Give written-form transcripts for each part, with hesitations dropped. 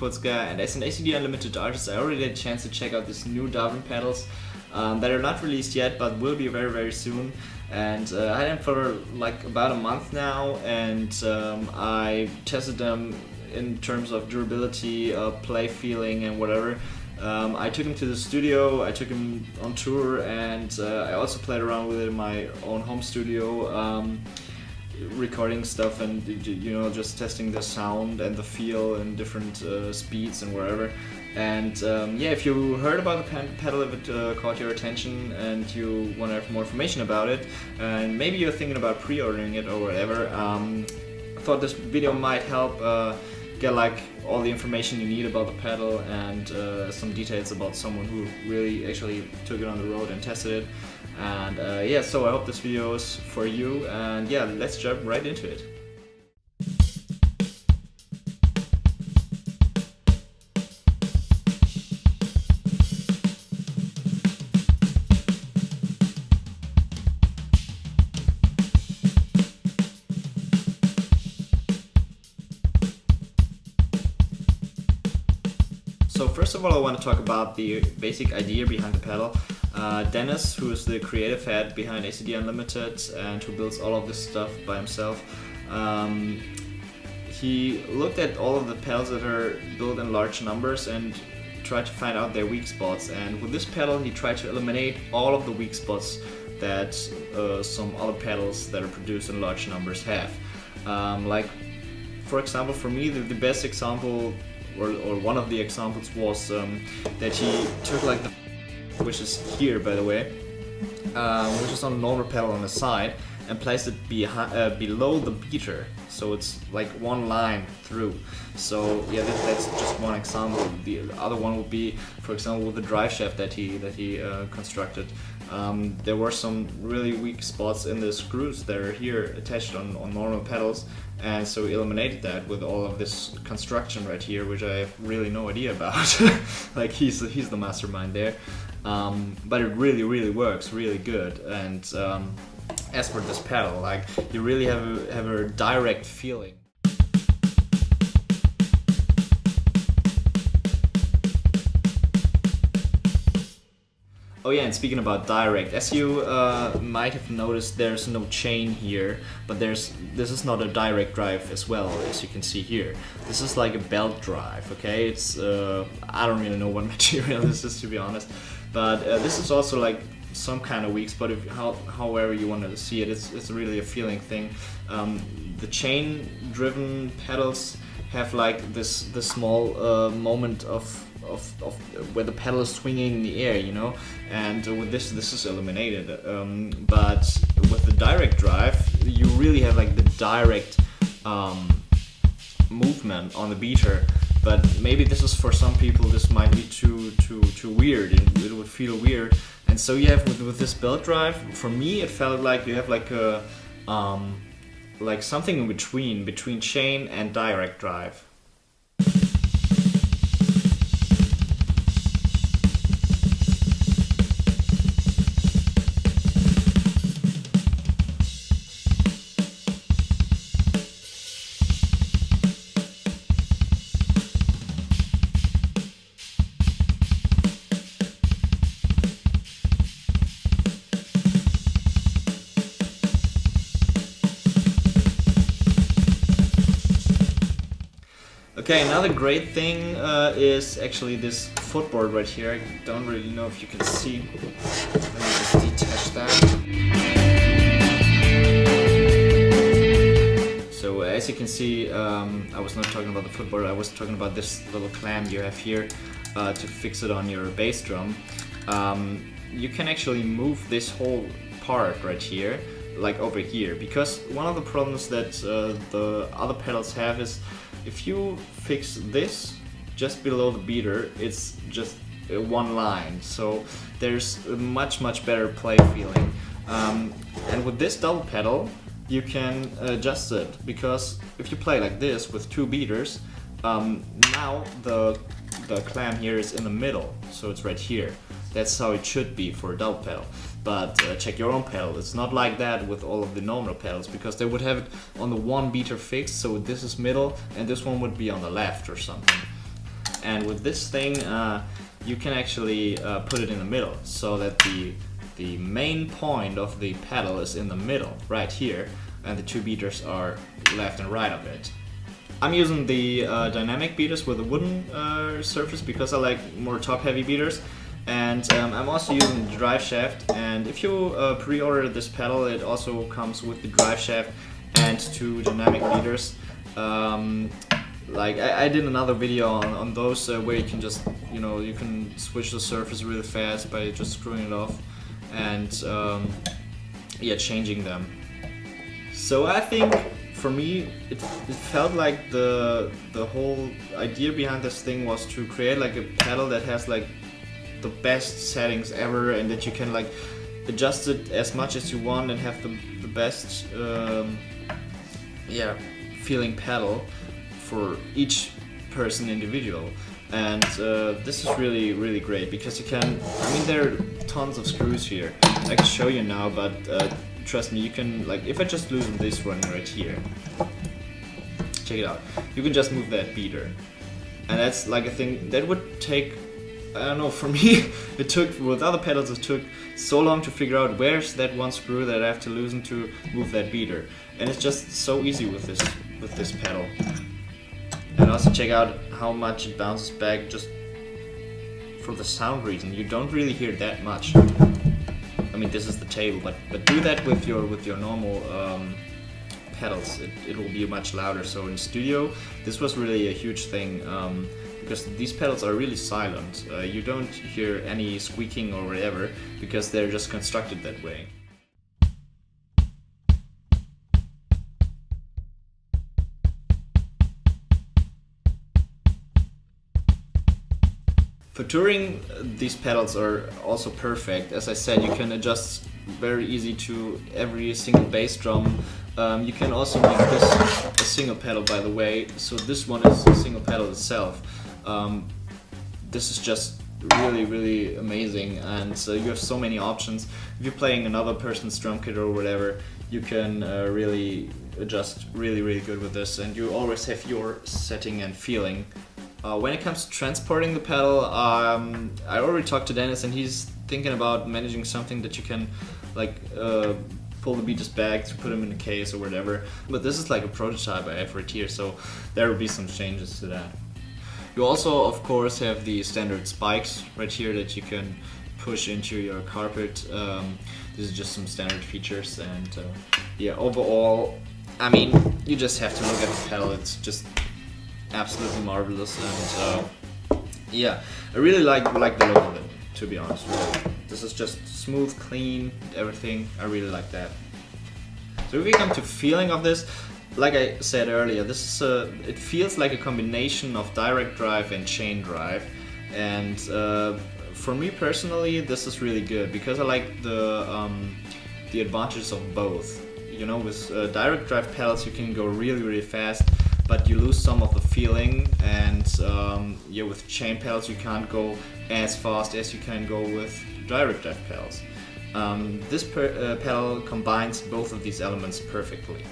Putzker, and as an ACD Unlimited artist I already had a chance to check out these new Darwin pedals that are not released yet but will be very soon. And I had them for like about a month now, and I tested them in terms of durability, play feeling and whatever. I took him to the studio, I took him on tour, and I also played around with it in my own home studio, recording stuff and just testing the sound and the feel and different speeds and wherever. And yeah, if you heard about the pedal, if it caught your attention and you want to have more information about it, and maybe you're thinking about pre-ordering it or whatever, I thought this video might help get like all the information you need about the pedal and some details about someone who really actually took it on the road and tested it. And yeah, so I hope this video is for you, and yeah, let's jump right into it. So first of all, I want to talk about the basic idea behind the pedal. Dennis, who is the creative head behind ACD Unlimited and who builds all of this stuff by himself, he looked at all of the pedals that are built in large numbers and tried to find out their weak spots. And with this pedal, he tried to eliminate all of the weak spots that some other pedals that are produced in large numbers have. Like, for example, for me, the best example, or one of the examples, was that he took like the, which is here by the way, which is on a normal pedal on the side, and placed it below the beater, so it's like one line through. So yeah, that's just one example. The other one would be, for example, with the drive shaft that he constructed. There were some really weak spots in the screws that are here attached on normal pedals, and so we eliminated that with all of this construction right here, which I have really no idea about. Like he's the mastermind there, but it really works really good. And as for this pedal, like, you really have a direct feeling. Oh yeah, and speaking about direct, as you might have noticed, there's no chain here, but this is not a direct drive as well, as you can see here. This is like a belt drive, okay? It's I don't really know what material this is, to be honest, but this is also like some kind of weak spot. However you want to see it, it's really a feeling thing. The chain-driven pedals have like this small moment of where the pedal is swinging in the air, you know, and with this is eliminated. But with the direct drive, you really have like the direct movement on the beater. But maybe this is, for some people, this might be too weird. It would feel weird. And so you have with this belt drive, for me it felt like you have like a like something in between chain and direct drive. Okay, another great thing is actually this footboard right here. I don't really know if you can see. Let me just detach that. So as you can see, I was not talking about the footboard, I was talking about this little clamp you have here to fix it on your bass drum. You can actually move this whole part right here, like over here, because one of the problems that the other pedals have is, if you fix this just below the beater, it's just one line, so there's a much better play feeling. And with this double pedal, you can adjust it, because if you play like this with two beaters, now the clamp here is in the middle, so it's right here. That's how it should be for a double pedal. But check your own pedal. It's not like that with all of the normal pedals, because they would have it on the one beater fixed, so this is middle and this one would be on the left or something. And with this thing, you can actually put it in the middle, so that the main point of the pedal is in the middle, right here, and the 2 beaters are left and right of it. I'm using the dynamic beaters with a wooden surface because I like more top-heavy beaters, and I'm also using the drive shaft. And if you pre-order this pedal, it also comes with the drive shaft and 2 dynamic beaters. Like I did another video on those where you can just, you know, you can switch the surface really fast by just screwing it off and yeah, changing them. So I think for me it felt like the whole idea behind this thing was to create like a pedal that has like the best settings ever, and that you can like adjust it as much as you want and have the best yeah, feeling pedal for each person individual. And this is really great because you can, I mean, there are tons of screws here. I can show you now, but trust me, you can, like, if I just loosen this one right here, check it out, you can just move that beater. And that's like a thing that would take, I don't know, for me it took, with other pedals it took so long to figure out where's that one screw that I have to loosen to move that beater. And it's just so easy with this pedal. And also check out how much it bounces back just for the sound reason. You don't really hear that much. I mean, this is the table, but do that with your normal pedals. It will be much louder. So in studio, this was really a huge thing because these pedals are really silent. You don't hear any squeaking or whatever because they're just constructed that way. For touring, these pedals are also perfect. As I said, you can adjust very easy to every single bass drum. You can also make this a single pedal, by the way. So this one is a single pedal itself. This is just really amazing, and you have so many options. If you're playing another person's drum kit or whatever, you can really adjust really good with this, and you always have your setting and feeling. When it comes to transporting the pedal, I already talked to Dennis, and he's thinking about managing something that you can like pull the beaters back to put them in a case or whatever. But this is like a prototype I have right here, so there will be some changes to that. You also, of course, have the standard spikes right here that you can push into your carpet. This is just some standard features, and yeah, overall, I mean, you just have to look at the pedal. It's just absolutely marvelous, and yeah, I really like the look of it, to be honest. Really. This is just smooth, clean, everything. I really like that. So if we come to feeling of this, like I said earlier, this is it feels like a combination of direct drive and chain drive, and for me personally, this is really good because I like the advantages of both. You know, with direct drive pedals you can go really fast, but you lose some of the feeling, and yeah, with chain pedals you can't go as fast as you can go with direct drive pedals. This pedal combines both of these elements perfectly.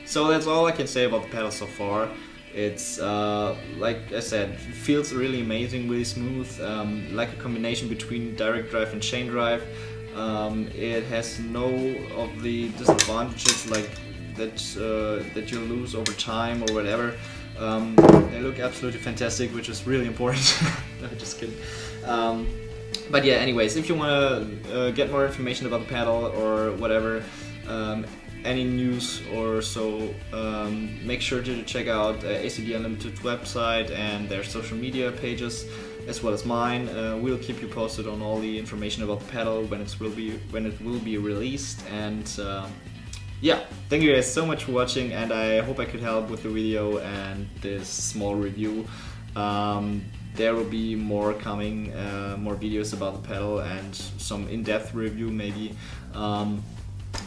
So that's all I can say about the pedal so far. It's like I said, it feels really amazing, really smooth, like a combination between direct drive and chain drive. It has no of the disadvantages like that you lose over time or whatever. They look absolutely fantastic, which is really important. No, just kidding. But yeah, anyways, if you want to get more information about the pedal or whatever, any news or so, make sure to check out ACD Unlimited website and their social media pages, as well as mine. We'll keep you posted on all the information about the pedal when it will be released. And yeah, thank you guys so much for watching, and I hope I could help with the video and this small review. There will be more coming, more videos about the pedal and some in-depth review maybe.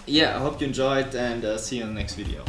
Yeah, I hope you enjoyed, and see you in the next video.